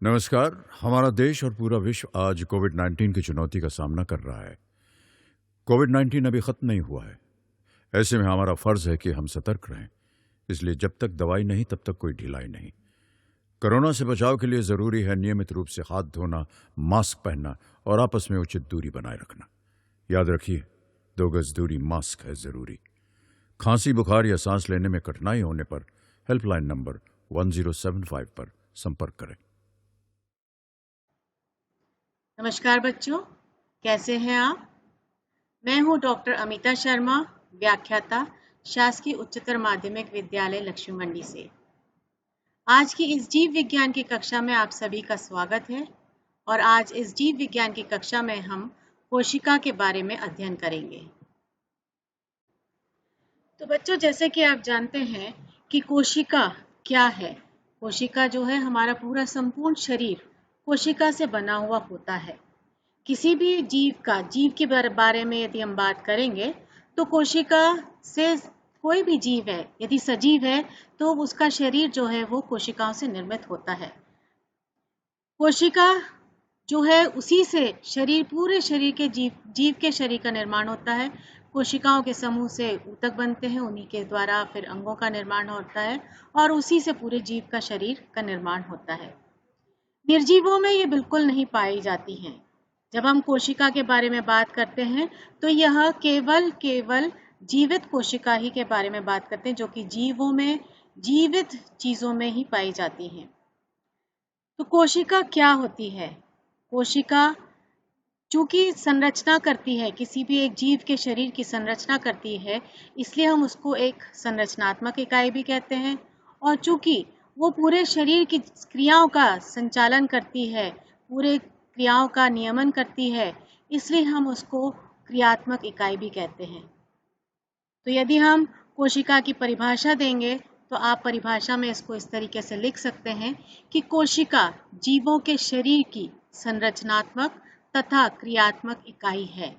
नमस्कार। हमारा देश और पूरा विश्व आज कोविड-19 की चुनौती का सामना कर रहा है। कोविड-19 अभी खत्म नहीं हुआ है। ऐसे में हमारा फर्ज है कि हम सतर्क रहें। इसलिए जब तक दवाई नहीं तब तक कोई ढिलाई नहीं। कोरोना से बचाव के लिए जरूरी है नियमित रूप से हाथ धोना, मास्क पहनना और आपस में उचित दूरी बनाए रखना। याद रखिए, 2 गज दूरी मास्क है जरूरी। खांसी, बुखार या सांस लेने में कठिनाई होने पर हेल्पलाइन नंबर 1075 पर संपर्क करें। नमस्कार बच्चों, कैसे हैं आप? मैं हूं डॉक्टर अमिता शर्मा, व्याख्याता, शासकीय उच्चतर माध्यमिक विद्यालय लक्ष्मी मंडी से। आज की इस जीव विज्ञान की कक्षा में आप सभी का स्वागत है और आज इस जीव विज्ञान की कक्षा में हम कोशिका के बारे में अध्ययन करेंगे। तो बच्चों, जैसे कि आप जानते हैं कि कोशिका क्या है। कोशिका जो है, हमारा पूरा संपूर्ण शरीर कोशिका से बना हुआ होता है। किसी भी जीव के बारे में यदि हम बात करेंगे तो कोशिका से कोई भी जीव है, यदि सजीव है तो उसका शरीर जो है वो कोशिकाओं से निर्मित होता है। कोशिका जो है उसी से पूरे शरीर के जीव के शरीर का निर्माण होता है। कोशिकाओं के समूह से ऊतक बनते हैं, उन्हीं के द्वारा फिर अंगों का निर्माण होता है और उसी से पूरे जीव का शरीर का निर्माण होता है। निर्जीवों में ये बिल्कुल नहीं पाई जाती हैं। जब हम कोशिका के बारे में बात करते हैं तो यह केवल जीवित कोशिका ही के बारे में बात करते हैं, जो कि जीवित चीजों में ही पाई जाती हैं। तो कोशिका क्या होती है? कोशिका चूंकि संरचना करती है, किसी भी एक जीव के शरीर की संरचना करती है, इसलिए हम उसको एक संरचनात्मक इकाई भी कहते हैं। और चूंकि वो पूरे शरीर की क्रियाओं का संचालन करती है, पूरे क्रियाओं का नियमन करती है, इसलिए हम उसको क्रियात्मक इकाई भी कहते हैं। तो यदि हम कोशिका की परिभाषा देंगे तो आप परिभाषा में इसको इस तरीके से लिख सकते हैं कि कोशिका जीवों के शरीर की संरचनात्मक तथा क्रियात्मक इकाई है।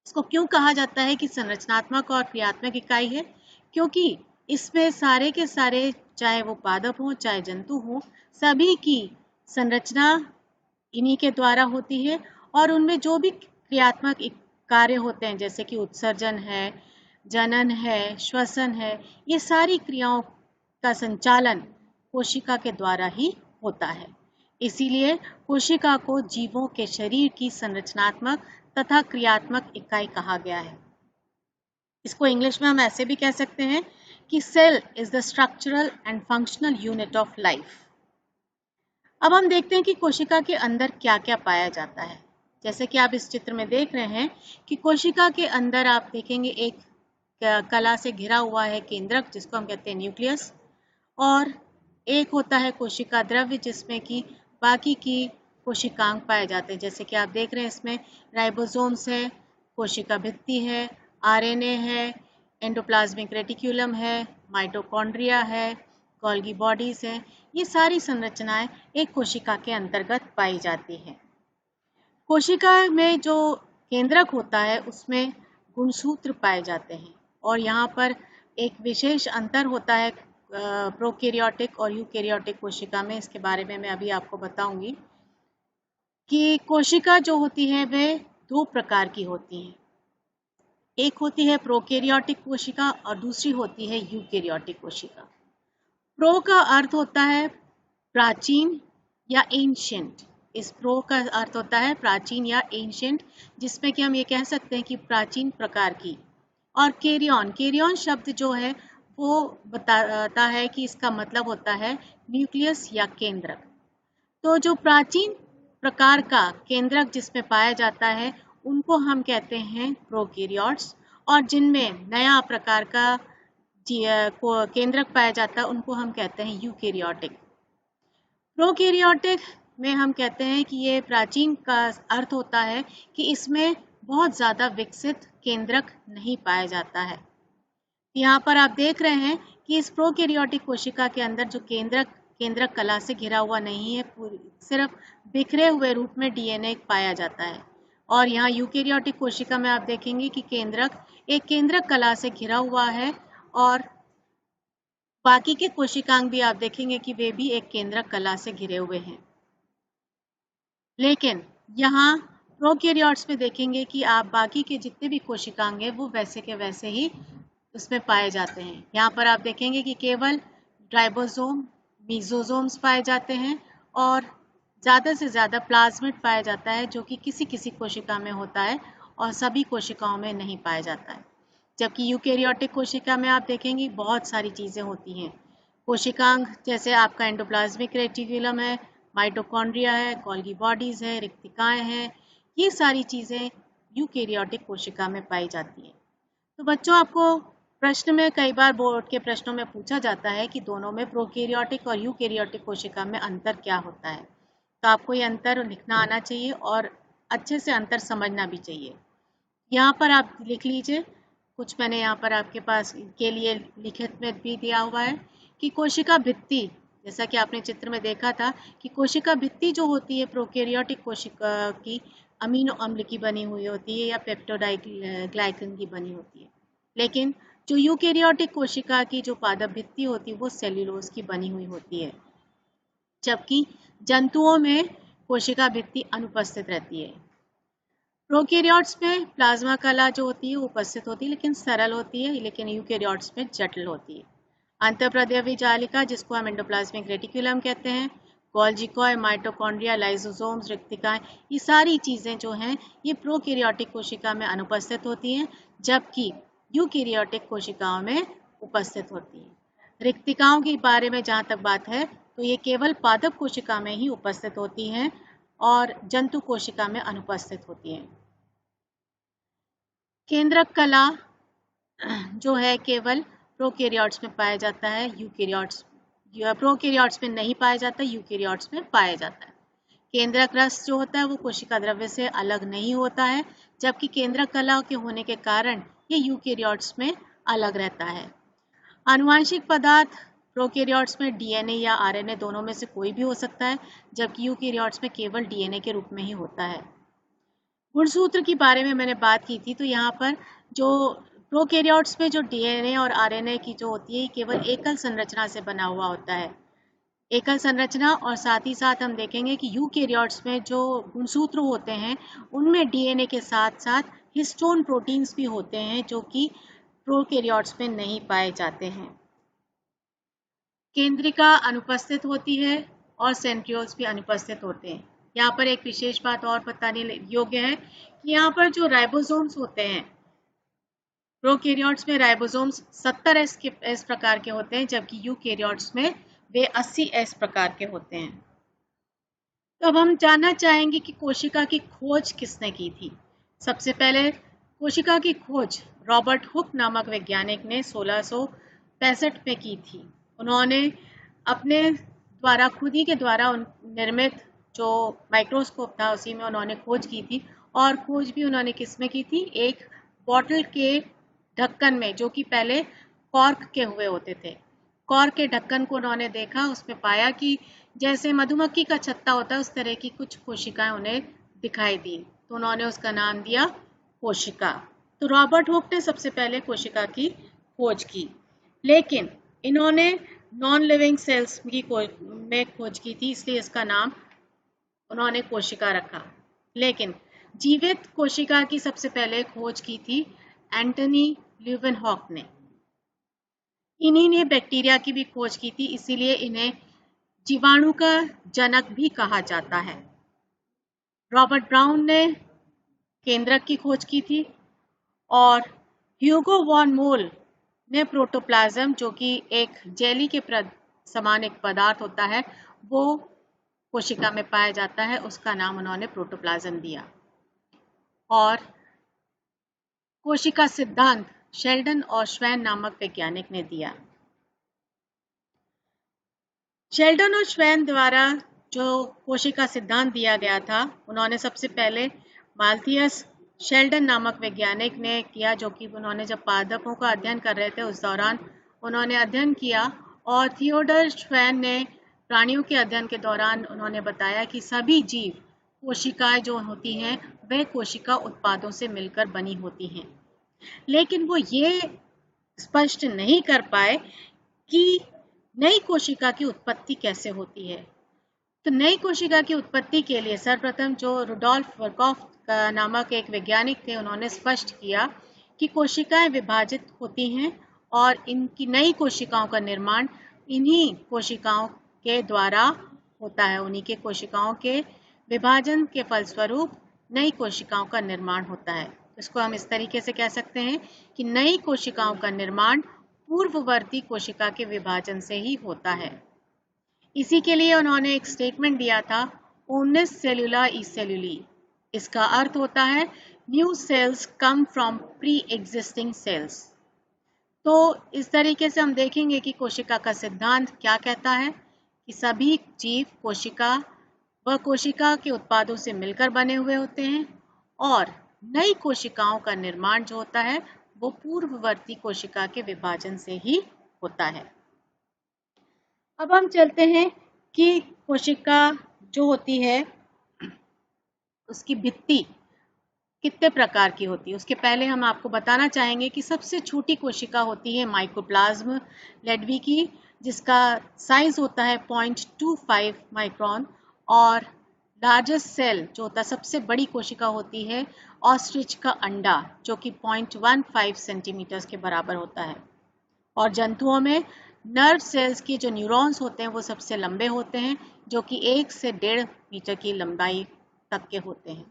इसको क्यों कहा जाता है कि संरचनात्मक और क्रियात्मक इकाई है? क्योंकि इसमें सारे के सारे, चाहे वो पादप हो चाहे जंतु हो, सभी की संरचना इन्हीं के द्वारा होती है और उनमें जो भी क्रियात्मक कार्य होते हैं, जैसे कि उत्सर्जन है, जनन है, श्वसन है, ये सारी क्रियाओं का संचालन कोशिका के द्वारा ही होता है। इसीलिए कोशिका को जीवों के शरीर की संरचनात्मक तथा क्रियात्मक इकाई कहा गया है। इसको इंग्लिश में हम ऐसे भी कह सकते हैं कि cell is the structural and functional unit of life. अब हम देखते हैं कि कोशिका के अंदर क्या क्या पाया जाता है। जैसे कि आप इस चित्र में देख रहे हैं कि कोशिका के अंदर आप देखेंगे एक कला से घिरा हुआ है केंद्रक, जिसको हम कहते हैं न्यूक्लियस, और एक होता है कोशिका द्रव्य, जिसमें कि बाकी की कोशिकांग पाए जाते हैं। जैसे कि आप देख रहे हैं इसमें राइबोसोम्स है, कोशिका भित्ति है, आरएनए है, एंडोप्लाज्मिक रेटिक्यूलम है, माइटोकॉन्ड्रिया है, गोल्गी बॉडीज है। ये सारी संरचनाएं एक कोशिका के अंतर्गत पाई जाती हैं। कोशिका में जो केंद्रक होता है उसमें गुणसूत्र पाए जाते हैं और यहाँ पर एक विशेष अंतर होता है प्रोकैरियोटिक और यूकैरियोटिक कोशिका में। इसके बारे में मैं अभी आपको बताऊंगी कि कोशिका जो होती है वे 2 प्रकार की होती हैं। एक होती है प्रोकैरियोटिक कोशिका और दूसरी होती है यूकैरियोटिक कोशिका। प्रो का अर्थ होता है प्राचीन या एंशिएंट। इस प्रो का अर्थ होता है प्राचीन या एंशिएंट, जिसमें कि हम ये कह सकते हैं कि प्राचीन प्रकार की। और कैरियन शब्द जो है वो बताता है कि इसका मतलब होता है न्यूक्लियस या केंद्रक। तो जो प्राचीन प्रकार का केंद्रक जिसमें पाया जाता है उनको हम कहते हैं प्रोकैरियोट्स, और जिनमें नया प्रकार का केंद्रक पाया जाता है उनको हम कहते हैं यूकैरियोटिक। प्रोकैरियोटिक में हम कहते हैं कि ये प्राचीन का अर्थ होता है कि इसमें बहुत ज़्यादा विकसित केंद्रक नहीं पाया जाता है। यहाँ पर आप देख रहे हैं कि इस प्रोकैरियोटिक कोशिका के अंदर जो केंद्रक कला से घिरा हुआ नहीं है, सिर्फ बिखरे हुए रूप में डीएनए पाया जाता है। और यहाँ यूकैरियोटिक कोशिका में आप देखेंगे कि केंद्रक कला से घिरा हुआ है और बाकी के कोशिकांग भी आप देखेंगे कि वे भी एक केंद्रक कला से घिरे हुए हैं। लेकिन यहाँ प्रोकैरियोट्स में देखेंगे कि आप बाकी के जितने भी कोशिकांग हैं वो वैसे के वैसे ही उसमें पाए जाते हैं। यहाँ पर आप देखेंगे कि केवल राइबोसोम, मीसोसोम्स पाए जाते हैं और ज़्यादा से ज़्यादा प्लाज्मिड पाया जाता है, जो कि किसी किसी कोशिका में होता है और सभी कोशिकाओं में नहीं पाया जाता है। जबकि यूकेरियोटिक कोशिका में आप देखेंगे बहुत सारी चीज़ें होती हैं। कोशिकांग जैसे आपका एंडोप्लाज्मिक रेटिकुलम है, माइटोकॉन्ड्रिया है, गोल्गी बॉडीज है, रिक्तिकाएं हैं, ये सारी चीज़ें यूकेरियोटिक कोशिका में पाई जाती हैं। तो बच्चों, आपको प्रश्न में कई बार बोर्ड के प्रश्नों में पूछा जाता है कि दोनों में प्रोकैरियोटिक और यूकेरियोटिक कोशिका में अंतर क्या होता है। तो आपको ये अंतर लिखना आना चाहिए और अच्छे से अंतर समझना भी चाहिए। यहाँ पर आप लिख लीजिए, कुछ मैंने यहाँ पर आपके पास के लिए लिखित में भी दिया हुआ है कि कोशिका भित्ति, जैसा कि आपने चित्र में देखा था कि कोशिका भित्ति जो होती है प्रोकैरियोटिक कोशिका की अमीनो अम्ल की बनी हुई होती है या पेप्टोडाइग्लाइकन की बनी होती है, लेकिन जो यूकेरियोटिक कोशिका की जो पादप भित्ति होती है वो सेल्यूलोज की बनी हुई होती है, जबकि जंतुओं में कोशिका भित्ति अनुपस्थित रहती है। प्रोकैरियोट्स में प्लाज्मा कला जो होती है उपस्थित होती है लेकिन सरल होती है, लेकिन यूकेरियोट्स में जटिल होती है। अंतःप्रद्रव्य जालिका, जिसको हम एंडोप्लाज्मिक रेटिकुलम कहते हैं, गोल्गी, माइटोकॉन्ड्रिया, लाइसोसोम्स, रिक्तिकाएं, ये सारी चीज़ें जो हैं ये प्रोकैरियोटिक कोशिका में अनुपस्थित होती हैं, जबकि यूकेरियोटिक कोशिकाओं में उपस्थित होती हैं। रिक्तिकाओं के बारे में जहाँ तक बात है तो ये केवल पादप कोशिका में ही उपस्थित होती हैं और जंतु कोशिका में अनुपस्थित होती हैं। केंद्रक कला जो है केवल प्रोकैरियोट्स में पाया जाता है, प्रोकैरियोट्स में नहीं पाया जाता, यूकेरियोट्स में पाया जाता है। केंद्रक रस जो होता है वो कोशिका द्रव्य से अलग नहीं होता है, जबकि केंद्रक कला के होने के कारण ये यूकेरियोट्स में अलग रहता है। आनुवंशिक पदार्थ प्रोकैरियोट्स में डीएनए या आरएनए दोनों में से कोई भी हो सकता है, जबकि यूकेरियोट्स में केवल डीएनए के रूप में ही होता है। गुणसूत्र के बारे में मैंने बात की थी, तो यहाँ पर जो प्रोकैरियोट्स में जो डीएनए और आरएनए की जो होती है केवल एकल संरचना से बना हुआ होता है, एकल संरचना, और साथ ही साथ हम देखेंगे कि यूकेरियोट्स में जो गुणसूत्र होते हैं उनमें डीएनए के साथ साथ हिस्टोन प्रोटीन्स भी होते हैं जो कि प्रोकैरियोट्स में नहीं पाए जाते हैं। केंद्रिका अनुपस्थित होती है और सेंट्रियोल्स भी अनुपस्थित होते हैं। यहाँ पर एक विशेष बात और बताने योग्य है कि यहाँ पर जो राइबोसोम्स होते हैं, प्रोकैरियोट्स में राइबोसोम्स 70S प्रकार के होते हैं, जबकि यूकेरियोट्स में वे 80S प्रकार के होते हैं। तो अब हम जानना चाहेंगे कि कोशिका की खोज किसने की थी। सबसे पहले कोशिका की खोज रॉबर्ट हुक नामक वैज्ञानिक ने 1665 में की थी। उन्होंने अपने द्वारा खुद ही के द्वारा निर्मित जो माइक्रोस्कोप था उसी में उन्होंने खोज की थी, और खोज भी उन्होंने किस में की थी, एक बॉटल के ढक्कन में, जो कि पहले कॉर्क के हुए होते थे। कॉर्क के ढक्कन को उन्होंने देखा, उसमें पाया कि जैसे मधुमक्खी का छत्ता होता है उस तरह की कुछ कोशिकाएं उन्हें दिखाई दी, तो उन्होंने उसका नाम दिया कोशिका। तो रॉबर्ट हुक ने सबसे पहले कोशिका की खोज की, लेकिन इन्होंने नॉन लिविंग सेल्स में खोज की थी, इसलिए इसका नाम उन्होंने कोशिका रखा। लेकिन जीवित कोशिका की सबसे पहले खोज की थी एंटनी ल्यूवेनहॉक ने। इन्हीं ने बैक्टीरिया की भी खोज की थी, इसीलिए इन्हें जीवाणु का जनक भी कहा जाता है। रॉबर्ट ब्राउन ने केंद्रक की खोज की थी, और ह्यूगो वॉन मोल ने प्रोटोप्लाज्म, जो कि एक जेली के समान एक पदार्थ होता है, वो कोशिका में पाया जाता है, उसका नाम उन्होंने प्रोटोप्लाज्म दिया। और कोशिका सिद्धांत शेल्डन और श्वैन नामक वैज्ञानिक ने दिया। शेल्डन और श्वैन द्वारा जो कोशिका सिद्धांत दिया गया था, उन्होंने सबसे पहले माल्थियस शेल्डन नामक वैज्ञानिक ने किया, जो कि उन्होंने जब पादपों का अध्ययन कर रहे थे उस दौरान उन्होंने अध्ययन किया, और थियोडर श्वैन ने प्राणियों के अध्ययन के दौरान उन्होंने बताया कि सभी जीव कोशिकाएं जो होती हैं वह कोशिका उत्पादों से मिलकर बनी होती हैं। लेकिन वो ये स्पष्ट नहीं कर पाए कि नई कोशिका की उत्पत्ति कैसे होती है? तो नई कोशिका की उत्पत्ति के लिए सर्वप्रथम जो रुडोल्फ वर्कॉफ नामक एक वैज्ञानिक थे, उन्होंने स्पष्ट किया कि कोशिकाएं विभाजित होती हैं और इनकी नई कोशिकाओं का निर्माण इन्हीं कोशिकाओं के द्वारा होता है। उन्हीं के कोशिकाओं के विभाजन के फलस्वरूप नई कोशिकाओं का निर्माण होता है। इसको हम इस तरीके से कह सकते हैं कि नई कोशिकाओं का निर्माण पूर्ववर्ती कोशिका के विभाजन से ही होता है। इसी के लिए उन्होंने एक स्टेटमेंट दिया था, ओमनिस सेलुला ई सेलुली। इसका अर्थ होता है new sales come from pre existing cells. तो इस तरीके से हम देखेंगे कि कोशिका का सिद्धांत क्या कहता है कि सभी जीव कोशिका व कोशिका के उत्पादों से मिलकर बने हुए होते हैं और नई कोशिकाओं का निर्माण जो होता है वो पूर्ववर्ती कोशिका के विभाजन से ही होता है। अब हम चलते हैं कि कोशिका जो होती है उसकी भित्ति कितने प्रकार की होती है। उसके पहले हम आपको बताना चाहेंगे कि सबसे छोटी कोशिका होती है माइकोप्लाज्म लेडवी की, जिसका साइज होता है 0.25 माइक्रोन, और लार्जेस्ट सेल जो होता है सबसे बड़ी कोशिका होती है ऑस्ट्रिच का अंडा, जो कि 0.15 सेंटीमीटर के बराबर होता है। और जंतुओं में नर्व सेल्स के जो न्यूरॉन्स होते हैं वो सबसे लंबे होते हैं, जो कि 1 से 1.5 मीटर की लंबाई तक के होते हैं।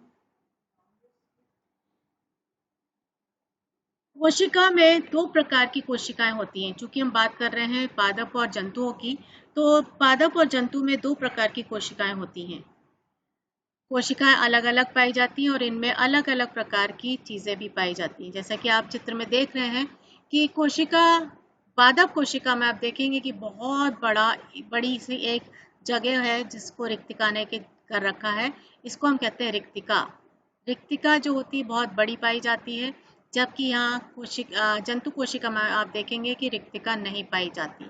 कोशिका में 2 प्रकार की कोशिकाएं होती हैं। चूंकि हम बात कर रहे हैं पादप और जंतुओं की, तो पादप और जंतु में 2 प्रकार की कोशिकाएं होती हैं। कोशिकाएं अलग अलग पाई जाती हैं और इनमें अलग अलग प्रकार की चीजें भी पाई जाती हैं। जैसा कि आप चित्र में देख रहे हैं कि कोशिका, पादप कोशिका में आप देखेंगे कि बहुत बड़ी सी एक जगह है जिसको रिक्तिका ने कर रखा है। इसको हम कहते हैं रिक्तिका। रिक्तिका जो होती है बहुत बड़ी पाई जाती है, जबकि यहाँ जंतु कोशिका में आप देखेंगे कि रिक्तिका नहीं पाई जाती।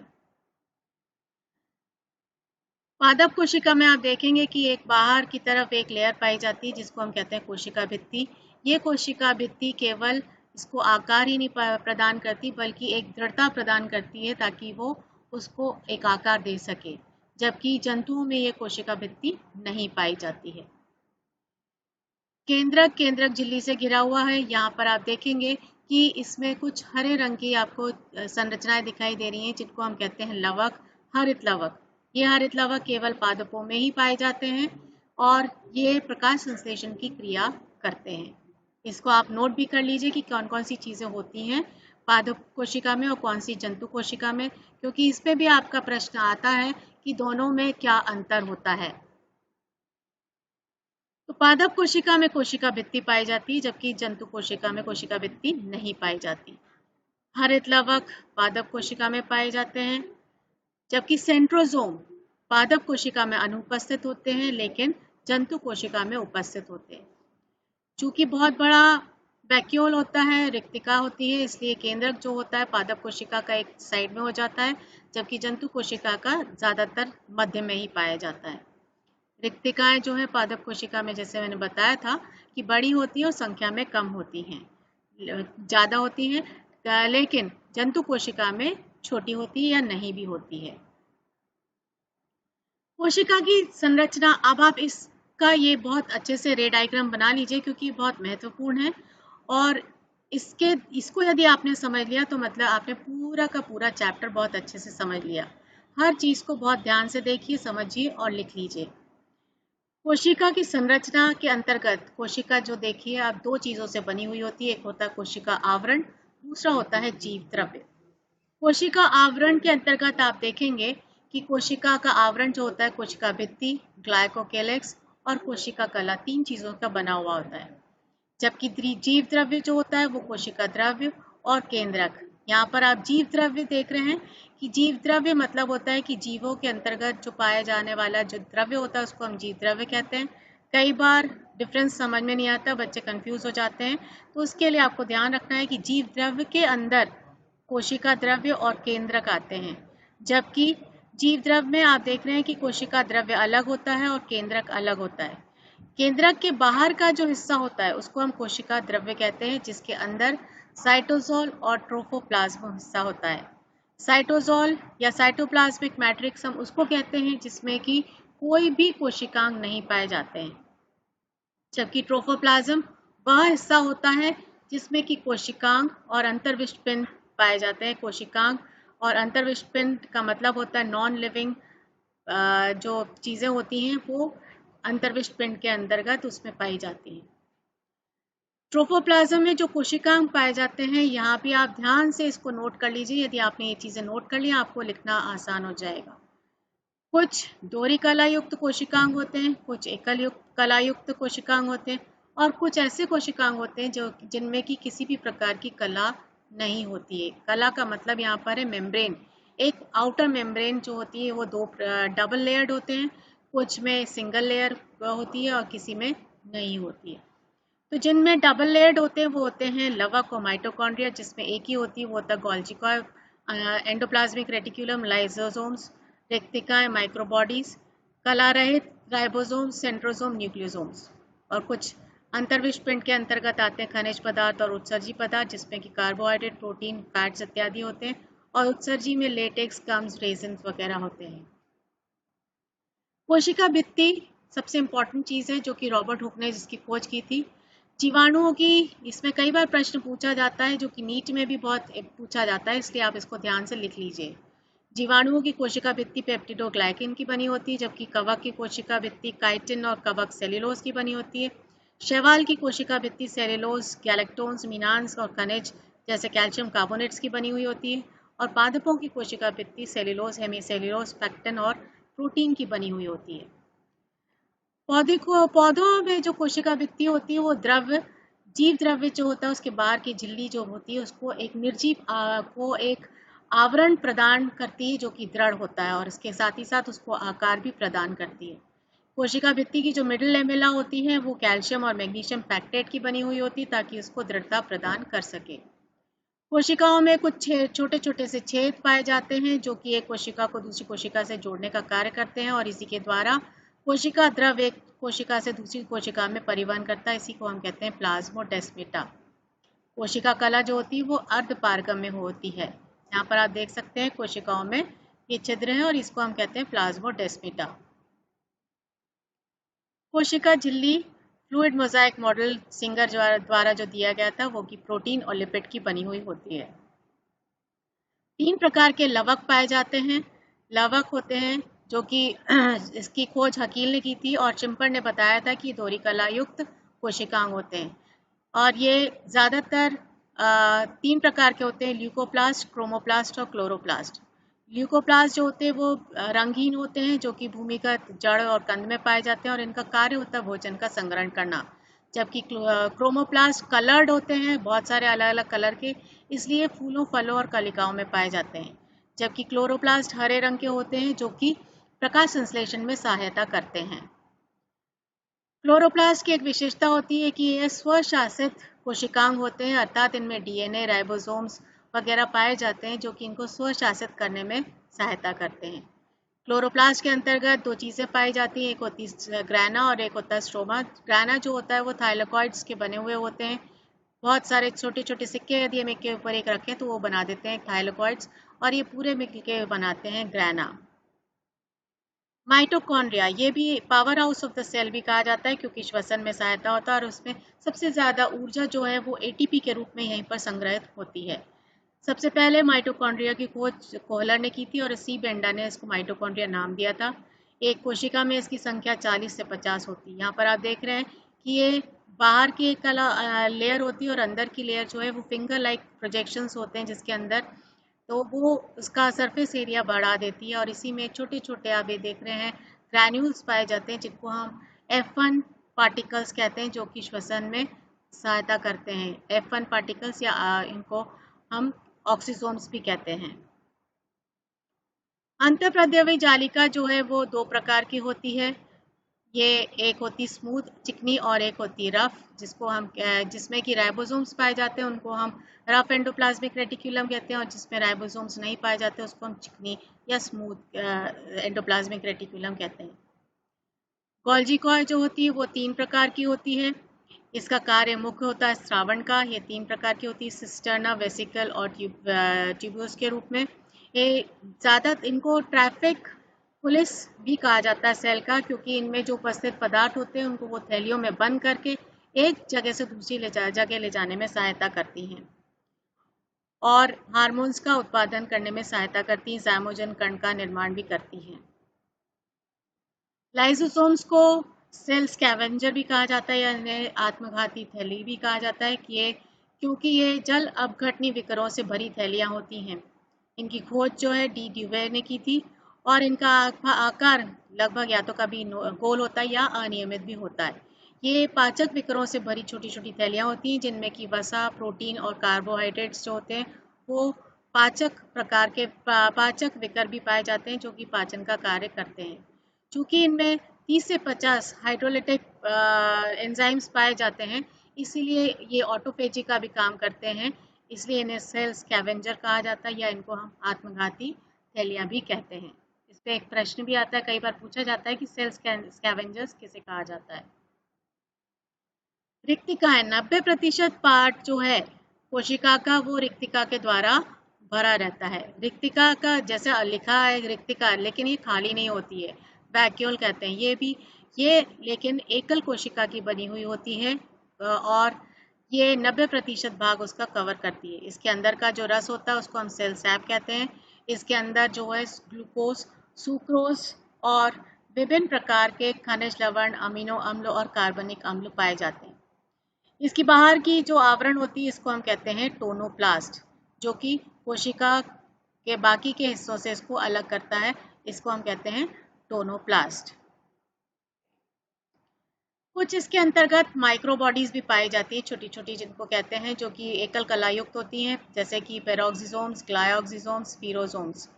पादप कोशिका में आप देखेंगे कि एक बाहर की तरफ एक लेयर पाई जाती है जिसको हम कहते हैं कोशिका भित्ति। ये कोशिका भित्ति केवल इसको आकार ही नहीं प्रदान करती, बल्कि एक दृढ़ता प्रदान करती है ताकि वो उसको एक आकार दे सके, जबकि जंतुओं में ये कोशिका भित्ति नहीं पाई जाती है। केंद्रक झिल्ली से घिरा हुआ है। यहाँ पर आप देखेंगे कि इसमें कुछ हरे रंग की आपको संरचनाएं दिखाई दे रही हैं, जिनको हम कहते हैं लवक, हरित लवक। ये हरित लवक केवल पादपों में ही पाए जाते हैं और ये प्रकाश संश्लेषण की क्रिया करते हैं। इसको आप नोट भी कर लीजिए कि कौन कौन सी चीजें होती हैं पादप कोशिका में और कौन सी जंतु कोशिका में, क्योंकि इस पे भी आपका प्रश्न आता है कि दोनों में क्या अंतर होता है। तो पादप कोशिका में कोशिका भित्ति पाई जाती है, जबकि जंतु कोशिका में कोशिका भित्ति नहीं पाई जाती। हरित लवक पादप कोशिका में पाए जाते हैं, जबकि सेंट्रोजोम पादप कोशिका में अनुपस्थित होते हैं लेकिन जंतु कोशिका में उपस्थित होते हैं। चूंकि बहुत बड़ा वैक्यूल होता है, रिक्तिका होती है, इसलिए केंद्रक जो होता है पादप कोशिका का एक साइड में हो जाता है, जबकि जंतु कोशिका का ज्यादातर मध्य में ही पाया जाता है। रिक्तिकाएं जो है पादप कोशिका में, जैसे मैंने बताया था, कि बड़ी होती है और संख्या में कम होती हैं, ज्यादा होती हैं, लेकिन जंतु कोशिका में छोटी होती है या नहीं भी होती है। कोशिका की संरचना, अब आप इसका ये बहुत अच्छे से रे डायग्राम बना लीजिए क्योंकि बहुत महत्वपूर्ण है, और इसको यदि आपने समझ लिया तो मतलब आपने पूरा का पूरा चैप्टर बहुत अच्छे से समझ लिया। हर चीज को बहुत ध्यान से देखिए, समझिए और लिख लीजिए। कोशिका की संरचना के अंतर्गत कोशिका जो देखिए आप 2 चीजों से बनी हुई होती है, एक होता है कोशिका आवरण, दूसरा होता है जीव द्रव्य। कोशिका आवरण के अंतर्गत आप देखेंगे कि कोशिका का आवरण जो होता है कोशिका भित्ति, ग्लाइकोकेलेक्स और कोशिका कला, 3 चीजों का बना हुआ होता है, जबकि जीव द्रव्य जो होता है वो कोशिका द्रव्य और केंद्रक। यहाँ पर आप जीव द्रव्य देख रहे हैं कि जीव द्रव्य मतलब होता है कि जीवों के अंतर्गत जो पाया जाने वाला जो द्रव्य होता है उसको हम जीव द्रव्य कहते हैं। कई बार डिफरेंस समझ में नहीं आता, बच्चे कंफ्यूज हो जाते हैं, तो उसके लिए आपको ध्यान रखना है कि जीव द्रव्य के अंदर कोशिका द्रव्य और केंद्रक आते हैं, जबकि जीव द्रव्य में आप देख रहे हैं कि कोशिका द्रव्य अलग होता है और केंद्रक अलग होता है। केंद्रक के बाहर का जो हिस्सा होता है उसको हम कोशिका द्रव्य कहते हैं, जिसके अंदर साइटोसोल और ट्रोफोप्लाज्म हिस्सा होता है, साइटोसोल या साइटोप्लाज्मिक मैट्रिक्स हम उसको कहते हैं जिसमें कि कोई भी कोशिकांग नहीं पाए जाते हैं, जबकि ट्रोफोप्लाज्म वह हिस्सा होता है जिसमें कि कोशिकांग और अंतर्विष्ट पिंड पाए जाते हैं। कोशिकांग और अंतर्विष्ट पिंड का मतलब होता है नॉन लिविंग जो चीज़ें होती हैं वो अंतर्विष्ट पिंड के अंतर्गत उसमें पाई जाती हैं। ट्रोफोप्लाज्म में जो कोशिकांग पाए जाते हैं, यहाँ भी आप ध्यान से इसको नोट कर लीजिए। यदि आपने ये चीज़ें नोट कर ली आपको लिखना आसान हो जाएगा। कुछ दोहरी कला युक्त कोशिकांग होते हैं, कुछ एकल युक्त कला युक्त कोशिकांग होते हैं और कुछ ऐसे कोशिकांग होते हैं जो जिनमें की किसी भी प्रकार की कला नहीं होती है। कला का मतलब यहाँ पर है मेम्ब्रेन। एक आउटर मेम्ब्रेन जो होती है वो दो डबल लेयर्ड होते हैं, कुछ में सिंगल लेयर होती है और किसी में नहीं होती है। तो जिनमें डबल लेयर्ड होते हैं वो होते हैं लवक और माइटोकॉन्ड्रिया, जिसमें एक ही होती है वो होता है Golgi coil, endoplasmic reticulum, lysosomes, रेक्टिकाएं, माइक्रोबॉडीज, कला रहित राइबोसोम्स, सेंट्रोसोम, न्यूक्लियोसोम्स। और कुछ अंतर्विष्ट पिंड के अंतर्गत आते हैं खनिज पदार्थ और उत्सर्जी पदार्थ, जिसमें कि कार्बोहाइड्रेट, प्रोटीन, फैट्स इत्यादि होते हैं। और उत्सर्जी में लेटेक्स, गम्स, रेजिन वगैरह होते हैं। कोशिका भित्ति सबसे इम्पॉर्टेंट चीज़ है जो कि रॉबर्ट हुक ने जिसकी खोज की थी। जीवाणुओं की इसमें कई बार प्रश्न पूछा जाता है जो कि नीट में भी बहुत पूछा जाता है, इसलिए आप इसको ध्यान से लिख लीजिए। जीवाणुओं की कोशिका भित्ति पेप्टिडोग्लाइकिन की बनी होती है, जबकि कवक की कोशिका भित्ति काइटिन और कवक सेल्यूलोज की बनी होती है। शैवाल की कोशिका भित्ति सेल्यूलोज, गैलेक्टोन्स, मिनान्स और खनिज जैसे कैल्शियम कार्बोनेट्स की बनी हुई होती है। और पादपों की कोशिका भित्ति सेल्यूलोज, हेमीसेल्यूलोज, पेक्टिन और प्रोटीन की बनी हुई होती है। पौधों में जो कोशिका भित्ति होती है वो द्रव्य, जीव द्रव्य जो होता है उसके बाहर की झिल्ली जो होती है उसको एक निर्जीव को एक आवरण प्रदान करती है जो कि दृढ़ होता है और इसके साथ ही साथ उसको आकार भी प्रदान करती है। कोशिका भित्ति की जो मिडिल लेमेला होती है वो कैल्शियम और मैग्नीशियम पैक्टेट की बनी हुई होती है ताकि उसको दृढ़ता प्रदान कर सके। कोशिकाओं में कुछ छोटे छोटे से छेद पाए जाते हैं जो कि एक कोशिका को दूसरी कोशिका से जोड़ने का कार्य करते हैं और इसी के द्वारा कोशिका द्रव एक कोशिका से दूसरी कोशिका में परिवहन करता है। इसी को हम कहते हैं प्लाज्मोडेस्माटा। कोशिका कला जो होती है वो अर्ध पारगम्य होती है। यहाँ पर आप देख सकते हैं कोशिकाओं में ये छिद्र है और इसको हम कहते हैं प्लाज्मोडेस्माटा। कोशिका झिल्ली फ्लूइड मोजाइक मॉडल सिंगर द्वारा जो दिया गया था वो कि प्रोटीन और लिपिड की बनी हुई होती है। 3 प्रकार के लवक पाए जाते हैं। लवक होते हैं जो कि इसकी खोज हकील ने की थी और चिम्पर ने बताया था कि दोहरी कला युक्त कोशिकांग होते हैं और ये ज़्यादातर 3 प्रकार के होते हैं, ल्यूकोप्लास्ट, क्रोमोप्लास्ट और क्लोरोप्लास्ट। ल्यूकोप्लास्ट जो होते हैं वो रंगहीन होते हैं जो कि भूमिगत जड़ और कंद में पाए जाते हैं और इनका कार्य होता है भोजन का संग्रहण करना, जबकि क्रोमोप्लास्ट कलर्ड होते हैं, बहुत सारे अलग अलग कलर के, इसलिए फूलों, फलों और कलिकाओं में पाए जाते हैं, जबकि क्लोरोप्लास्ट हरे रंग के होते हैं जो कि प्रकाश संश्लेषण में सहायता करते हैं। क्लोरोप्लास्ट की एक विशेषता होती है कि ये स्वशासित कोशिकांग होते हैं, अर्थात इनमें डीएनए, राइबोसोम्स वगैरह पाए जाते हैं जो कि इनको स्वशासित करने में सहायता करते हैं। क्लोरोप्लास्ट के अंतर्गत 2 चीज़ें पाई जाती हैं, एक होती है ग्रैना और एक होता है स्ट्रोमा। ग्रैना जो होता है वो थाइलाकॉइड्स के बने हुए होते हैं, बहुत सारे छोटे छोटे सिक्के यदि हम एक के ऊपर एक रखें तो वो बना देते हैं थाइलाकॉइड्स और ये पूरे मिल के बनाते हैं ग्रैना। माइटोकॉन्ड्रिया ये भी powerhouse of the cell भी कहा जाता है क्योंकि श्वसन में सहायता होता है और उसमें सबसे ज़्यादा ऊर्जा जो है वो एटीपी के रूप में यहीं पर संग्रहित होती है। सबसे पहले माइटोकॉन्ड्रिया की खोज कोहलर ने की थी और सी बेंडा ने इसको माइटोकॉन्ड्रिया नाम दिया था। एक कोशिका में इसकी संख्या 40 से 50 होती है। यहाँ पर आप देख रहे हैं कि ये बाहर की एक लेयर होती है और अंदर की लेयर जो है वो फिंगर लाइक प्रोजेक्शंस होते हैं जिसके अंदर तो वो उसका सरफेस एरिया बढ़ा देती है और इसी में छोटे छोटे आप ये देख रहे हैं ग्रैन्यूल्स पाए जाते हैं जिनको हम F1 पार्टिकल्स कहते हैं जो कि श्वसन में सहायता करते हैं। F1 पार्टिकल्स या इनको हम ऑक्सीसोम्स भी कहते हैं। अंतःप्रद्रवी जालिका जो है वो 2 प्रकार की होती है। ये एक होती स्मूथ चिकनी और एक होती रफ, जिसको हम जिसमें कि राइबोसोम्स पाए जाते हैं उनको हम रफ एंडोप्लाज्मिक रेटिकुलम कहते हैं और जिसमें राइबोसोम्स नहीं पाए जाते उसको हम चिकनी या स्मूथ एंडोप्लाज्मिक रेटिकुलम कहते हैं। गोल्गी कॉइल जो होती है वो 3 प्रकार की होती है। इसका कार्य मुख्य होता है श्रावण का। ये 3 प्रकार की होती है, सिस्टर्ना, वेसिकल और ट्यूब्यूल्स के रूप में। ये ज़्यादा इनको ट्रैफिक पुलिस भी कहा जाता है सेल का, क्योंकि इनमें जो उपस्थित पदार्थ होते हैं उनको वो थैलियों में बंद करके एक जगह से दूसरी जगह ले जाने में सहायता करती हैं और हार्मोन्स का उत्पादन करने में सहायता करती हैं, ज़ाइमोजन कण का निर्माण भी करती हैं। लाइसोसोम्स को सेल स्कैवेंजर भी कहा जाता है या इन्हें आत्मघाती थैली भी कहा जाता है क्योंकि ये जल अपघटनी विकरों से भरी थैलियां होती हैं। इनकी खोज जो है डी ड्यूवे ने की थी और इनका आकार लगभग या तो कभी गोल होता है या अनियमित भी होता है। ये पाचक विकरों से भरी छोटी छोटी थैलियां होती हैं जिनमें कि वसा, प्रोटीन और कार्बोहाइड्रेट्स जो होते हैं वो पाचक विकर भी पाए जाते हैं जो कि पाचन का कार्य करते हैं। चूंकि इनमें 30 से 50 हाइड्रोलिटिक एंजाइम्स पाए जाते हैं, इसीलिए ये ऑटोफेजी का भी काम करते हैं, इसलिए इन्हें सेल स्कैवेंजर कहा जाता है या इनको हम आत्मघाती थैलियां भी कहते हैं। इस पे एक प्रश्न भी आता है, कई बार पूछा जाता है कि सेल स्कैवेंजर्स किसे कहा जाता है। रिक्तिकाएं 90% पार्ट जो है कोशिका का वो रिक्तिका के द्वारा भरा रहता है। रिक्तिका का जैसे लिखा है रिक्तिका, लेकिन ये खाली नहीं होती है, वैक्यूल कहते हैं ये लेकिन एकल कोशिका की बनी हुई होती है और ये 90% भाग उसका कवर करती है। इसके अंदर का जो रस होता है उसको हम सेल सैप कहते हैं। इसके अंदर जो है ग्लूकोज, सुक्रोज और विभिन्न प्रकार के खनिज लवण, अमीनो अम्ल और कार्बनिक अम्ल पाए जाते हैं। इसकी बाहर की जो आवरण होती है इसको हम कहते हैं टोनोप्लास्ट, जो कि कोशिका के बाकी के हिस्सों से इसको अलग करता है, इसको हम कहते हैं टोनोप्लास्ट। कुछ इसके अंतर्गत माइक्रोबॉडीज भी पाई जाती है, छोटी छोटी, जिनको कहते हैं, जो कि एकल कलायुक्त होती हैं, जैसे कि पेरोक्सिसोम्स, ग्लायोक्सिसोम्स, स्पीरोसोम्स।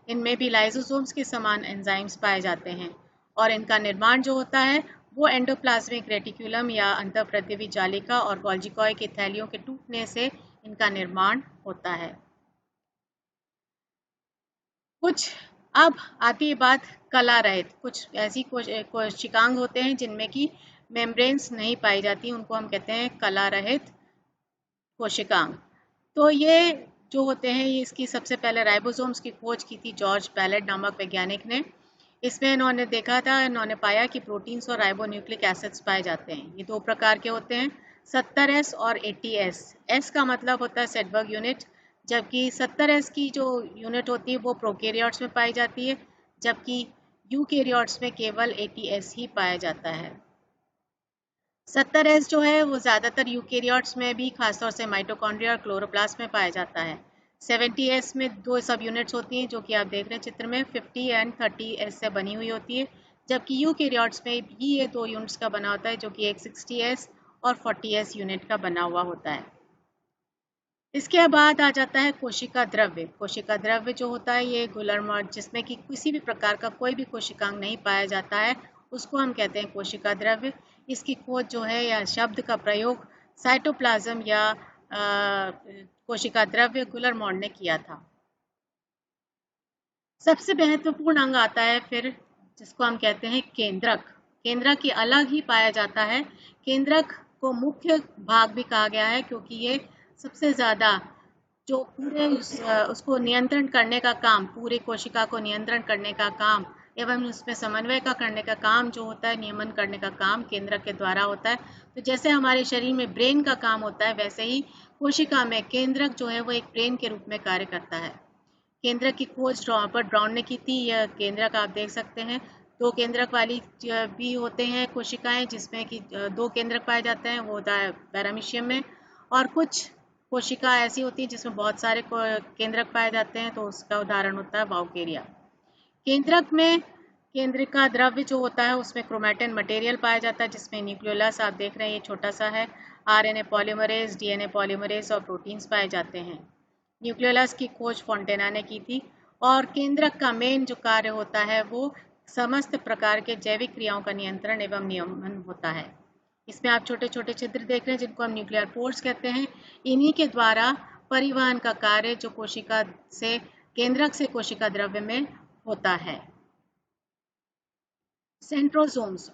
इनमें भी लाइसोसोम्स के समान एंजाइम्स पाए जाते हैं और इनका निर्माण जो होता है वो एंडोप्लाज्मिक रेटिकुलम या अंतःप्रद्रवी जालिका और गोल्जी के थैलियों के टूटने से इनका निर्माण होता है। कुछ अब आती है बात कला रहित, कुछ ऐसी कोशिकांग होते हैं जिनमें की मेम्ब्रेन्स नहीं पाई जाती, उनको हम कहते हैं कला रहित कोशिकांग। तो ये जो होते हैं, ये इसकी सबसे पहले राइबोसोम्स की खोज की थी जॉर्ज पैलेट नामक वैज्ञानिक ने। इसमें इन्होंने पाया कि प्रोटीन्स और राइबोन्यूक्लिक एसिड्स पाए जाते हैं। ये दो प्रकार के होते हैं, 70S और 80S। एस का मतलब होता है सेडबर्ग यूनिट, जबकि 70S की जो यूनिट होती है वो प्रोकैरियोट्स में पाई जाती है, जबकि यूकैरियोट्स में केवल 80S ही पाया जाता है। 70S जो है वो ज़्यादातर यूकैरियोट्स में भी, खासतौर से माइटोकॉन्ड्रिया और क्लोरोप्लास्ट में पाया जाता है। 70S में दो सब यूनिट्स होती हैं जो कि आप देख रहे हैं चित्र में, 50 एंड 30S से बनी हुई होती है, जबकि यूकैरियोट्स में भी ये दो यूनिट्स का बना होता है जो कि एक 60S और 40S यूनिट का बना हुआ होता है। इसके बाद आ जाता है कोशिका द्रव्य। कोशिका द्रव्य जो होता है ये गुलरमर्ड, जिसमें कि किसी भी प्रकार का कोई भी कोशिकांग नहीं पाया जाता है, उसको हम कहते हैं कोशिका द्रव्य। इसकी खोज जो है या शब्द का प्रयोग साइटोप्लाज्म या कोशिका द्रव्य गुलरमर्ड ने किया था। सबसे महत्वपूर्ण अंग आता है फिर, जिसको हम कहते हैं केंद्रक। केंद्रक की अलग ही पाया जाता है। केंद्रक को मुख्य भाग भी कहा गया है क्योंकि ये सबसे ज़्यादा जो पूरे उसको नियंत्रण करने का काम, पूरे कोशिका को नियंत्रण करने का काम एवं उसमें समन्वय का करने का काम जो होता है, नियमन करने का काम केंद्रक के द्वारा होता है। तो जैसे हमारे शरीर में ब्रेन का काम होता है, वैसे ही कोशिका में केंद्रक जो है वो एक ब्रेन के रूप में कार्य करता है। केंद्रक की खोज रॉबर्ट ब्राउन ने की थी। यह केंद्रक आप देख सकते हैं, दो केंद्रक वाली भी होते हैं कोशिकाएं, जिसमें कि दो केंद्रक पाए जाते हैं, वो होता है पैरामीशियम में। और कुछ कोशिका ऐसी होती है जिसमें बहुत सारे केंद्रक पाए जाते हैं, तो उसका उदाहरण होता है वाउकेरिया। केंद्रक में केंद्रिका द्रव्य जो होता है उसमें क्रोमैटिन मटेरियल पाया जाता है, जिसमें न्यूक्लियोलस आप देख रहे हैं, ये छोटा सा है, आरएनए पॉलीमरेज, डीएनए पॉलीमरेज और प्रोटीन्स पाए जाते हैं। न्यूक्लियोलस की खोज फोंटेना ने की थी। और केंद्रक का मेन जो कार्य होता है वो समस्त प्रकार के जैविक क्रियाओं का नियंत्रण एवं नियमन होता है। इसमें आप छोटे छोटे छिद्र देख रहे हैं जिनको हम न्यूक्लियर पोर्स कहते हैं। इन्हीं के द्वारा परिवहन का कार्य जो कोशिका से केंद्रक से कोशिका द्रव्य में होता है। सेंट्रोसोम्स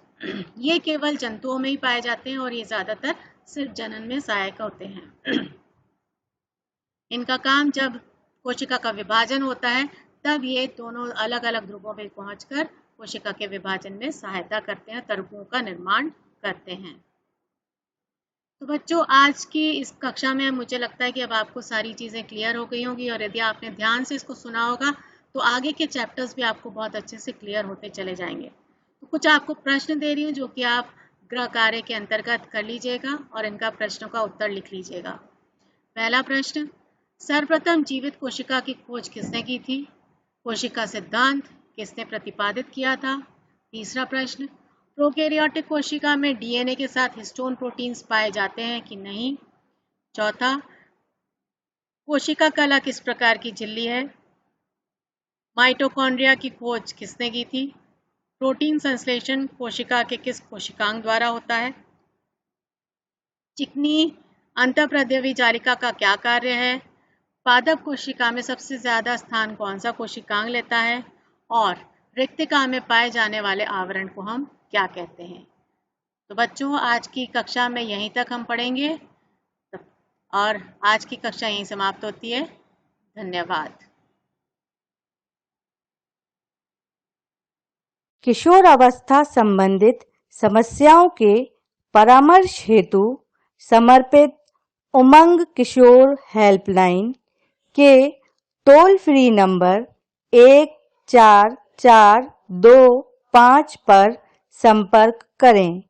ये केवल जंतुओं में ही पाए जाते हैं और ये ज्यादातर सिर्फ जनन में सहायक होते हैं। इनका काम जब कोशिका का विभाजन होता है, तब ये दोनों अलग अलग ध्रुवों में पहुंचकर कोशिका के विभाजन में सहायता करते हैं, तरुकों का निर्माण करते हैं। तो बच्चों, आज की इस कक्षा में मुझे लगता है कि अब आपको सारी चीज़ें क्लियर हो गई होंगी, और यदि आपने ध्यान से इसको सुना होगा तो आगे के चैप्टर्स भी आपको बहुत अच्छे से क्लियर होते चले जाएंगे। तो कुछ आपको प्रश्न दे रही हूँ जो कि आप गृह कार्य के अंतर्गत कर लीजिएगा और इनका प्रश्नों का उत्तर लिख लीजिएगा। पहला प्रश्न, सर्वप्रथम जीवित कोशिका की खोज किसने की थी? कोशिका सिद्धांत किसने प्रतिपादित किया था? तीसरा प्रश्न, प्रोकैरियोटिक कोशिका में डीएनए के साथ हिस्टोन प्रोटीन्स पाए जाते हैं कि नहीं? चौथा, कोशिका कला किस प्रकार की झिल्ली है? माइटोकॉन्ड्रिया की खोज किसने की थी? प्रोटीन संश्लेषण कोशिका के किस कोशिकांग द्वारा होता है? चिकनी अंतःप्रद्रवी जालिका का क्या कार्य है? पादप कोशिका में सबसे ज्यादा स्थान कौन सा कोशिकांग लेता है? और रिक्तिका में पाए जाने वाले आवरण को हम क्या कहते हैं? तो बच्चों, आज की कक्षा में यहीं तक हम पढ़ेंगे और आज की कक्षा यहीं समाप्त होती है। धन्यवाद। किशोर अवस्था संबंधित समस्याओं के परामर्श हेतु समर्पित उमंग किशोर हेल्पलाइन के टोल फ्री नंबर 144225 पर संपर्क करें।